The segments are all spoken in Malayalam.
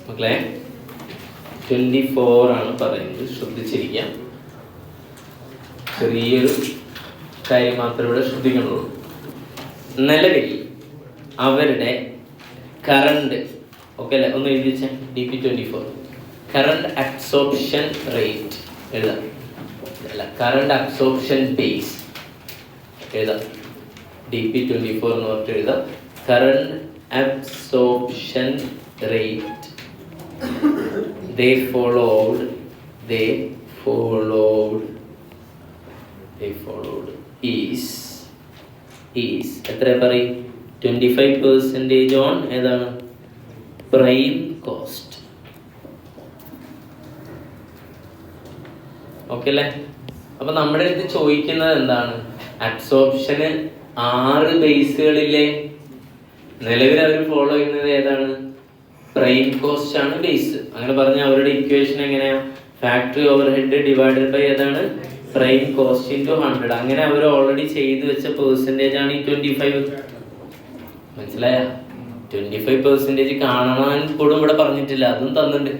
മക്കളെ 24 ആണ് പറയുന്നത്, ശ്രദ്ധിച്ചിരിക്കാം. ചെറിയൊരു കാര്യം മാത്രമേ ഇവിടെ ശ്രദ്ധിക്കണുള്ളൂ. നിലവിൽ അവരുടെ കറണ്ട്, ഓക്കെ അല്ലേ, ഒന്ന് എഴുതി വെച്ചാൽ DP24 കറണ്ട് അബ്സോർപ്ഷൻ റേറ്റ് എഴുതാം, അല്ല കറണ്ട് അബ്സോർപ്ഷൻ ബേസ് എഴുതാം. DP24 എന്ന് പറഞ്ഞിട്ട് എഴുതാം. Current absorption rate they followed is എത്ര പറയും 25% ഓൺ ഏതാണ് പ്രൈം കോസ്റ്റ്. ഓക്കെ അല്ലേ? അപ്പൊ നമ്മുടെ അടുത്ത് ചോദിക്കുന്നത് എന്താണ്? അബ്സോർപ്ഷന് 6 ബേസുകളില്ലേ? നിലവിൽ അവർ ഫോളോ ചെയ്യുന്നത് ഏതാണ്? പ്രൈം കോസ്റ്റ് ആണ് ബേസ്. അങ്ങനെ പറഞ്ഞാൽ അവരുടെ ഇക്വേഷൻ എങ്ങനെയാ? Factory overhead divided by ഏതാണ്? Prime cost into 100. അങ്ങനെ അവർ ഓൾറെഡി ചെയ്തു വെച്ച പെർസെൻറ്റേജ് ആണ് ഈ 25. മനസ്സിലായ? 25% കാണാൻ ഇപ്പോഴും ഇവിടെ പറഞ്ഞിട്ടില്ല, അതും തന്നിട്ടുണ്ട്.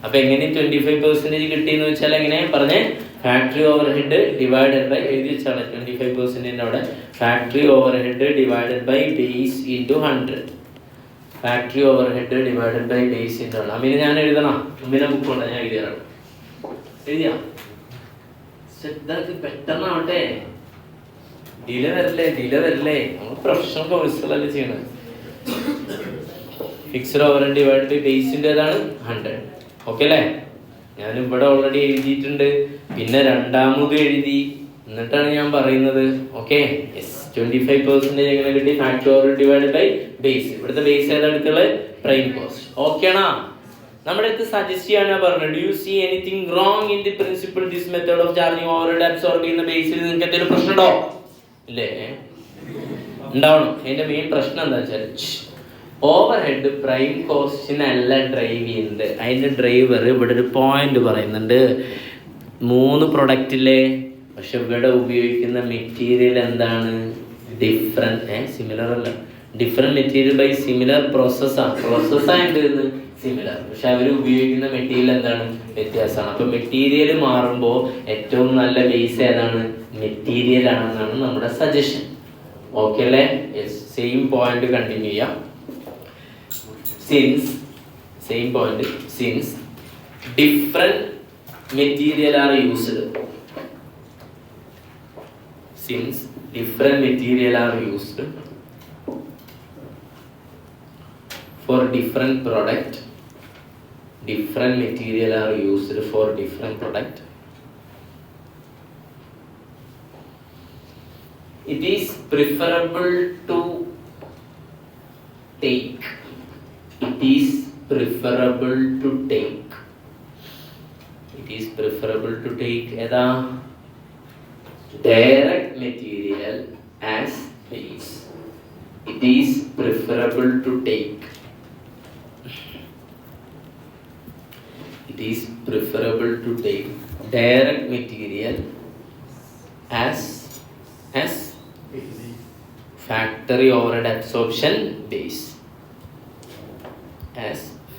അപ്പൊ എങ്ങനെ 25% കിട്ടിയെന്ന് വെച്ചാൽ എങ്ങനെ പറഞ്ഞേ? Factory overhead divided by, എഴുതി വെച്ചാണ് 25% അവിടെ factory overhead divided by base into 100. Factory overhead divided by base into 100. അമ്മീനെ ഞാൻ എഴുതണം, അമ്മീനെ ബുക്ക് കൊണ്ട് ഞാൻ എഴുതിയാണ്. എഴുതിയാ പെട്ടെന്നാവട്ടെ, ഡിലേ വരില്ലേ. നമ്മൾ പ്രൊഫഷണൽ കോഴ്സുകളല്ലേ ചെയ്യണത്. Fixed overhead divide by ബേസിൻ്റെ ഏതാണ് 100. ഓക്കെ അല്ലേ? ഞാൻ ഇവിടെ ഓൾറെഡി എഴുതിയിട്ടുണ്ട്, പിന്നെ രണ്ടാമത് എഴുതി, എന്നിട്ടാണ് ഞാൻ പറയുന്നത്. Okay, yes. 25% എങ്ങനെ കിട്ടി? Factory over divide by base. ഇവിടുത്തെ ബേസ് ഏതെടുത്തുള്ളത്? Prime cost. ഓക്കെ ആണോ? നമ്മുടെ അടുത്ത് സജസ്റ്റ് ചെയ്യാനാ പറഞ്ഞത്. Do you see anything wrong in the principle this method of charging overhead absorb ചെയ്യുന്ന ബേസിൽ നിങ്ങൾക്ക് എന്തെങ്കിലും പ്രശ്നമുണ്ടോ? ഇല്ലേ? ഉണ്ടാവണം. അതിന്റെ മെയിൻ പ്രശ്നം എന്താ വെച്ചാൽ ഓവർ ഹെഡ് പ്രൈം കോസ്റ്റിനല്ല ഡ്രൈവ് ചെയ്യുന്നത്. അതിന്റെ ഡ്രൈവർ ഇവിടെ ഒരു പോയിന്റ് പറയുന്നുണ്ട്. 3 പ്രൊഡക്റ്റില്ലേ, പക്ഷെ ഇവിടെ ഉപയോഗിക്കുന്ന മെറ്റീരിയൽ എന്താണ്? ഡിഫറെന്റ്, സിമിലർ അല്ല, ഡിഫറെന്റ് മെറ്റീരിയൽ ബൈ സിമിലർ പ്രോസസ്സായിട്ട് സിമിലർ, പക്ഷെ അവർ ഉപയോഗിക്കുന്ന മെറ്റീരിയൽ എന്താണ്? വ്യത്യാസമാണ്. അപ്പൊ മെറ്റീരിയൽ മാറുമ്പോൾ ഏറ്റവും നല്ല ബേസ് ഏതാണ്? മെറ്റീരിയൽ ആണെന്നാണ് നമ്മുടെ സജഷൻ. ഓക്കെ അല്ലേ? യെസ്. സെയിം പോയിന്റ് കണ്ടിന്യൂ ചെയ്യാം. Since different material are used for different product, different material are used for different product, it is preferable to take ഏതാ? direct material as base. It is preferable to take direct material as factory overhead absorption base.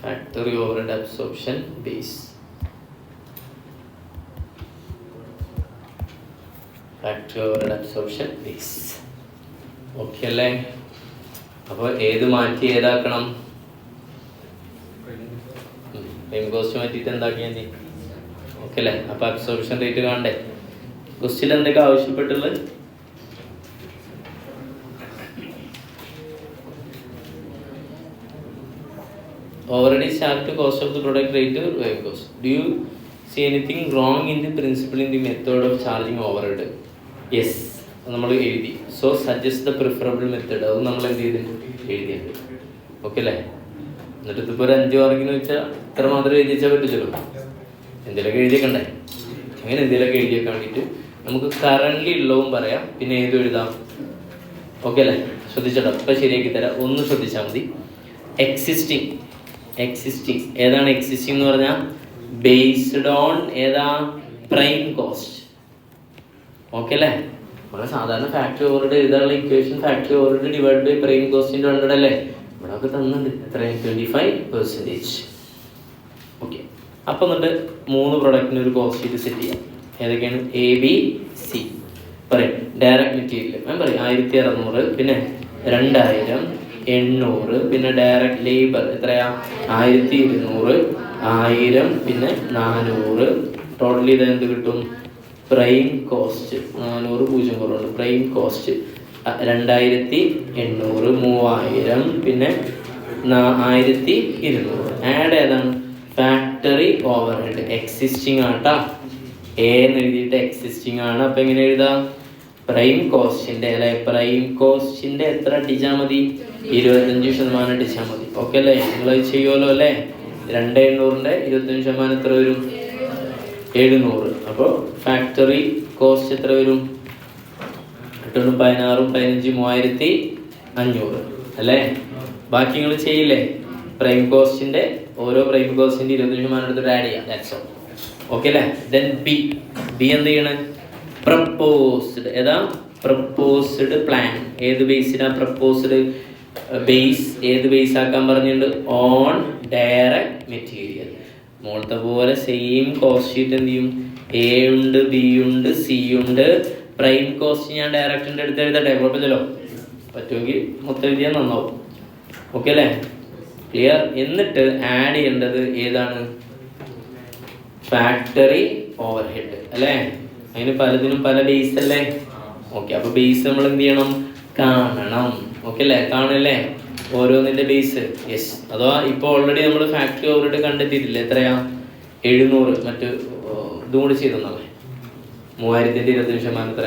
Factory overhead absorption base. Okay അല്ലേ? അപ്പോൾ ഏത് മാറ്റി ഏതാക്കണം? പ്രൈം കോസ്റ്റ് മാറ്റിയിട്ട് എന്താക്കിയാൽ മതി? ഓക്കെ അല്ലേ? അപ്പോൾ അബ്സോർപ്ഷൻ റേറ്റ് കാണണ്ടേ? ക്വസ്റ്റ്യൻ എന്തൊക്കെ ആവശ്യപ്പെട്ടുള്ളത്? Already start to cost of the product rate or prime cost. Do you see anything wrong in the principle in the method of charging overhead? Yes, നമ്മൾ എഴുതി. So suggest the preferable method. അത് നമ്മൾ എന്ത് എഴുതിയിട്ടുണ്ട്. ഓക്കെ അല്ലേ? എന്നിട്ട് ഇതിപ്പോൾ ഒരു 5 മാർക്കിന് വെച്ചാൽ ഇത്ര മാത്രമേ എഴുതിച്ചാൽ പറ്റില്ലല്ലോ. എന്തെങ്കിലുമൊക്കെ എഴുതിയേക്കണ്ടേ? അങ്ങനെ എന്തെങ്കിലുമൊക്കെ എഴുതിയേക്കാൻ വേണ്ടിയിട്ട് നമുക്ക് കറണ്ട്ലി ഉള്ളതും പറയാം, പിന്നെ ഏതും എഴുതാം. ഓക്കെ അല്ലേ? ശ്രദ്ധിച്ചോട്ടോ, ഇപ്പം ശരിയാക്കി തരാം, ഒന്ന് ശ്രദ്ധിച്ചാൽ മതി. എക്സിസ്റ്റിംഗ് ഏതാണ്? എക്സിസ്റ്റിംഗ് എന്ന് പറഞ്ഞാൽ ബേസ്ഡ് ഓൺ ഏതാ? Prime cost. ഓക്കെ അല്ലേ? നമ്മൾ സാധാരണ ഫാക്ടറി ഓവർഹെഡ് എഴുതാനുള്ള equation factory overhead divide by prime cost into 100 അല്ലേ? ഇവിടെ ഒക്കെ തന്നിട്ടുണ്ട്. എത്ര? 25%. ഓക്കെ. അപ്പം എന്നിട്ട് 3 പ്രൊഡക്റ്റിന് ഒരു കോസ്റ്റ് ഷീറ്റ് സെറ്റ് ചെയ്യാം. ഏതൊക്കെയാണ്? A B C. പറയും ഡയറക്റ്റ് മെറ്റീരിയൽ ഞാൻ പറയും 1600, പിന്നെ 2000, 800, പിന്നെ ഡയറക്റ്റ് ലേബർ എത്രയാ 1200, 1000, പിന്നെ 400. ടോട്ടൽ ഇത് എന്ത് കിട്ടും? പ്രൈം കോസ്റ്റ് 400 0 കുറവുണ്ട്. പ്രൈം കോസ്റ്റ് 2800, 3000, പിന്നെ 1200. ആഡ് ഏതാണ്? ഫാക്ടറി ഓവർ ഹെഡ് എക്സിസ്റ്റിംഗ് ആട്ടാ. എ എന്ന് എഴുതിയിട്ട് എക്സിസ്റ്റിംഗ് ആണ്. അപ്പം എങ്ങനെ എഴുതാം? പ്രൈം കോസ്റ്റിൻ്റെ അല്ലെ, പ്രൈം കോസ്റ്റിൻ്റെ എത്ര അടിച്ചാൽ മതി? 25% അടിച്ചാൽ മതി. ഓക്കെ അല്ലേ? നിങ്ങളത് ചെയ്യുമല്ലോ അല്ലേ? 2800ൻ്റെ 25% എത്ര വരും? 700. അപ്പോൾ ഫാക്ടറി കോസ്റ്റ് എത്ര വരും? 8 16 15 3500 അല്ലേ? ബാക്കി നിങ്ങൾ ചെയ്യില്ലേ? പ്രൈം കോസ്റ്റിൻ്റെ ഓരോ പ്രൈം കോസ്റ്റിൻ്റെ 25% എടുത്തിട്ട് ആഡ് ചെയ്യാം. That's all. ഓക്കെ അല്ലേ? ദെൻ ബി എന്ത് ചെയ്യണം? പ്രപ്പോസ്ഡ്. ഏതാ? Proposed plan. ഏത് ബേസിലാണ് പ്രപ്പോസ്ഡ്? ബേസ് ഏത് ബേസ് ആക്കാൻ പറഞ്ഞിട്ടുണ്ട്? On direct material. മോളത്തെ പോലെ സെയിം കോസ്റ്റ് ഷീറ്റ് എന്ത് ചെയ്യും? എ ഉണ്ട്, ബി ഉണ്ട്, സി ഉണ്ട്. പ്രൈം കോസ്റ്റ് ഞാൻ ഡയറക്റ്റിൻ്റെ അടുത്ത് എഴുതട്ടെ? കുഴപ്പമില്ലല്ലോ. പറ്റുമെങ്കിൽ മൊത്തം എഴുതിയാൽ നന്നാവും. ഓക്കെ അല്ലേ? ക്ലിയർ? എന്നിട്ട് ആഡ് ചെയ്യേണ്ടത് ഏതാണ്? ഫാക്ടറി ഓവർ ഹെഡ് അല്ലേ? അതിന് പലതിനും പല ബേസ് അല്ലേ? ഓക്കെ. അപ്പോൾ ബേസ് നമ്മൾ എന്ത് ചെയ്യണം? കാണണം. ഓക്കെ അല്ലേ? കാണല്ലേ ഓരോന്നിൻ്റെ ബേസ്? യെസ്. അഥവാ ഇപ്പോൾ ഓൾറെഡി നമ്മൾ ഫാക്ടറി ഓവർ ഹെഡ് കണ്ടെത്തിയിട്ടില്ല. എത്രയാ? 700. മറ്റ് ഇതും കൂടി ചെയ്തെന്നാണ് 3000ൻ്റെ 25% എത്ര?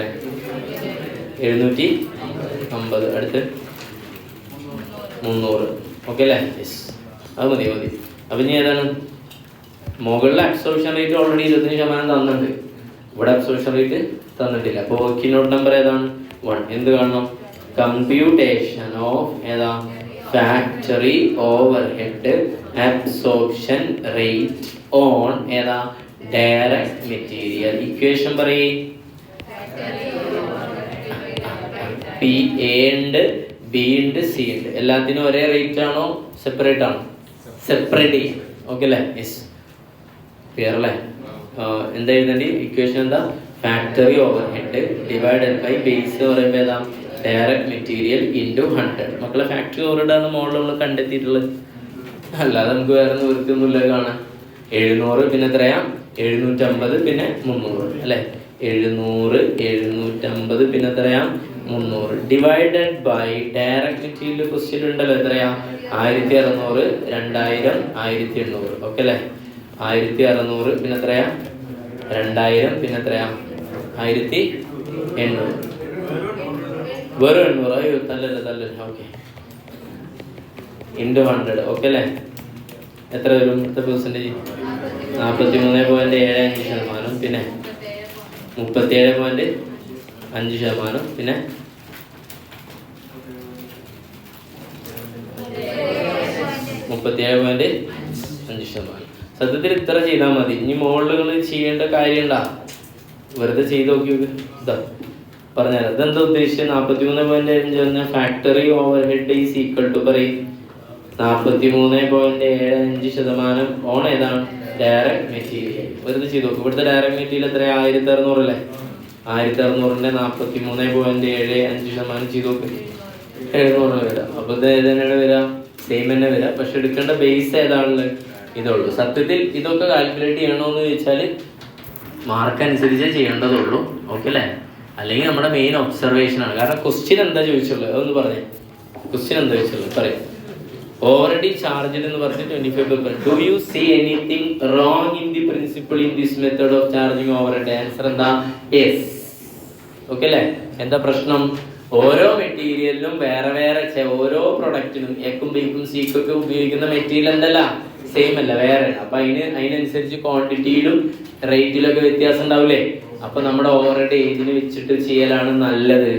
750. അടുത്ത് 300. ഓക്കെ അല്ലേ? യെസ്. അത് മതി. അപ്പം ഇനി ഏതാണ്? മുകളിൽ അബ്സോർപ്ഷൻ റേറ്റ് ഓൾറെഡി 25% തന്നിട്ടുണ്ട്. ഇവിടെ അബ്സോർപ്ഷൻ റേറ്റ് തന്നിട്ടില്ല. അപ്പോൾ വർക്കിംഗ് നമ്പർ ഏതാണ്? 1. എന്ത് കാണണം? കമ്പ്യൂട്ടേഷൻ ഓഫ് ഏതാ? Factory overhead absorption rate on ഏതാ? Direct material. ഇക്വേഷൻ പറയേ. പി എ ഉണ്ട്, ബി ഉണ്ട്, സി ഉണ്ട്. എല്ലാത്തിനും ഒരേ റേറ്റ് ആണോ സെപ്പറേറ്റ് ആണോ? സെപ്പറേറ്റ് ചെയ്യും. ഓക്കെ അല്ലേ? യെസ്. ക്ലിയർ അല്ലേ? എന്താ എഴുതേണ്ടി? ഇക്വേഷൻ എന്താ? Factory overhead divided by base പറയുമ്പോൾ ഏതാ? Direct material into 100. മക്കളെ ഫാക്ടറി ഓവർ ഹെഡാണ് മോളിൽ നമ്മൾ കണ്ടെത്തിയിട്ടുള്ളത്. അല്ലാതെ നമുക്ക് വേറെ നിവൃത്തിയൊന്നുമില്ല കാണാൻ. 700, പിന്നെ എത്രയാ? 750, പിന്നെ 300 അല്ലേ? 700, 750, പിന്നെ എത്രയാ? 300 divided by direct material question ഉണ്ടല്ലോ. എത്രയാ? 1600, 2000, 1800. ഓക്കെ അല്ലേ? 1600, പിന്നെ എത്രയാ? 2000, പിന്നെ എത്രയാ? 1800. വെറും 800. അയ്യോ തല്ലല്ലേ. ഓക്കെ. ഇൻറ്റു 100. ഓക്കെ അല്ലേ? എത്ര വരും? എത്ര പെർസെൻറ്റേജ്? 43.75%, പിന്നെ 37.5%, പിന്നെ 37.5%. സത്യത്തിൽ ഇത്ര ചെയ്താൽ മതി. ഇനി മുകളിലുകൾ ചെയ്യേണ്ട കാര്യമുണ്ടാ? വെറുതെ ചെയ്ത് നോക്കി. ഇതാ പറഞ്ഞുതരാം. ഇതെന്താ ഉദ്ദേശിച്ചത്? 43.5 factory overhead is equal to പറയും 43.75% ഓൺ ഏതാണ്? Direct material. വെറുതെ ചെയ്ത് നോക്കും. ഇവിടുത്തെ ഡയറക്റ്റ് മെറ്റീരിയൽ എത്ര? 1600 അല്ലേ? 1600ൻ്റെ 43.75% ചെയ്ത് നോക്ക്. 700 വരിക. അപ്പോൾ ഇത് ഏതന്നെയാണ് വരിക? സെയിം തന്നെ വരിക. പക്ഷെ എടുക്കേണ്ട ബേസ് ഏതാണുള്ളത്? ഇതുള്ളൂ. സത്യത്തിൽ ഇതൊക്കെ കാൽക്കുലേറ്റ് ചെയ്യണമെന്ന് ചോദിച്ചാൽ മാർക്ക് അനുസരിച്ചേ ചെയ്യേണ്ടതുള്ളൂ. ഓക്കെ അല്ലേ? അല്ലെങ്കിൽ നമ്മുടെ മെയിൻ ഒബ്സർവേഷൻ ആണ്. കാരണം ക്വസ്റ്റ്യൻ എന്താ ചോദിച്ചുള്ളത്? അതൊന്ന് പറഞ്ഞേ. ക്വസ്റ്റ്യൻ എന്താ ചോദിച്ചുള്ളത്? പറയാം. ഓൾറെഡി ചാർജ് എന്ന് പറഞ്ഞ് 25%. Do you see anything wrong in the principle in this method of charging overhead? Answer എന്താ? യെസ്. ഓക്കെ അല്ലേ? എന്താ പ്രശ്നം? ഓരോ മെറ്റീരിയലിനും വേറെ ഓരോ പ്രൊഡക്റ്റിനും എക്കും ബിക്കും സിക്കും ഒക്കെ ഉപയോഗിക്കുന്ന മെറ്റീരിയൽ എന്തല്ല? സെയിം അല്ല, വേറെ. അപ്പൊ അതിനനുസരിച്ച് ക്വാണ്ടിറ്റിയിലും റേറ്റിലൊക്കെ വ്യത്യാസം ഉണ്ടാവില്ലേ? അപ്പൊ നമ്മുടെ ഓവർ ഹെഡ് ഏതിന് വെച്ചിട്ട് ചെയ്യലാണ് നല്ലത്?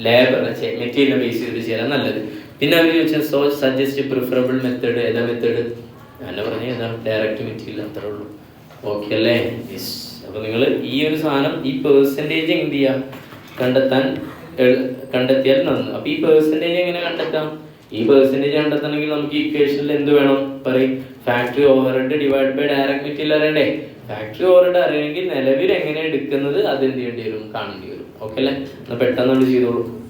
ലേബർ മെറ്റീരിയൽ ബേസ് ചെയ്തിട്ട് ചെയ്യലാണ് നല്ലത്. പിന്നെ അവർ ചോദിച്ചാൽ സജസ്റ്റ് പ്രിഫറബിൾ മെത്തേഡ് ഏതാ? മെത്തേഡ് ഞാൻ പറഞ്ഞ ഏതാ? Direct material. അത്രേ ഉള്ളൂ. ഓക്കെ അല്ലേ? യെസ്. അപ്പൊ നിങ്ങൾ ഈ ഒരു സാധനം ഈ പെർസെൻറ്റേജ് എന്ത് ചെയ്യാം? കണ്ടെത്തിയാൽ നന്ന്. അപ്പൊ ഈ പെർസെൻറ്റേജ് എങ്ങനെ കണ്ടെത്താം? ഈ പെർസെൻറ്റേജ് കണ്ടെത്തണമെങ്കിൽ നമുക്ക് ഇക്വേഷനിൽ എന്ത് വേണം പറയും? Factory overhead divide by direct material അറിയണ്ടേ? ഫാക്ടറി ഓവർഹെഡ് അറിയണമെങ്കിൽ നിലവിൽ എങ്ങനെ എടുക്കുന്നത് അത് എന്ത് ചെയ്യേണ്ടി വരും? കാണേണ്ടി വരും. ഓക്കെ അല്ലേ? എന്നാൽ പെട്ടെന്ന് ചെയ്തോളൂ.